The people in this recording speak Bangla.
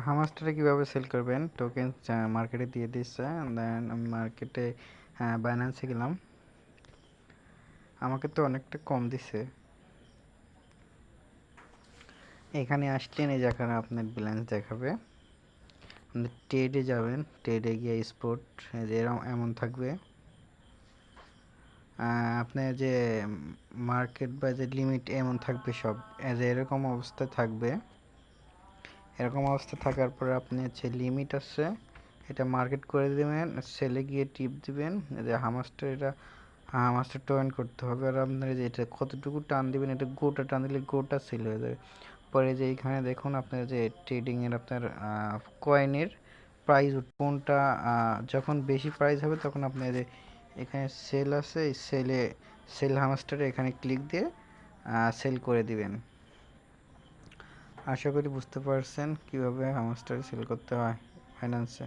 হামাস্টারে কীভাবে সেল করবেন? টোকেন মার্কেটে দিয়ে দিচ্ছে, দেন আমি মার্কেটে বাইন্যান্সে গেলাম। আমাকে তো অনেকটা কম দিছে। এখানে আসলেন, এই যেখানে আপনার ব্যালেন্স দেখাবে, আপনি ট্রেডে যাবেন। ট্রেডে গিয়ে স্পট যে এমন থাকবে, আপনার যে মার্কেট বা যে লিমিট এমন থাকবে সব যে এরকম অবস্থা থাকবে। এরকম অবস্থা থাকার পরে আপনি যে লিমিট আছে এটা মার্কেট করে দেবেন, সেলে গিয়ে টিপ দিবেন যে হামাস্টার, এটা হামাস্টার টোয়েন করতে হবে। আর আপনার যে এটা কতটুকু টান দিবেন, এটা গোটা টান দিলে গোটা সেল হয়ে যাবে। পরে যে এইখানে দেখুন আপনার যে ট্রেডিংয়ের আপনার কয়েনের প্রাইস কোনটা যখন বেশি প্রাইস হবে তখন আপনি যে এখানে সেল আছে, এই সেল হামাস্টারে এখানে ক্লিক দিয়ে সেল করে দিবেন। আশা করি বুঝতে পারছেন কিভাবে হামাস্টারে সেল করতে হয় ফাইন্যান্সে।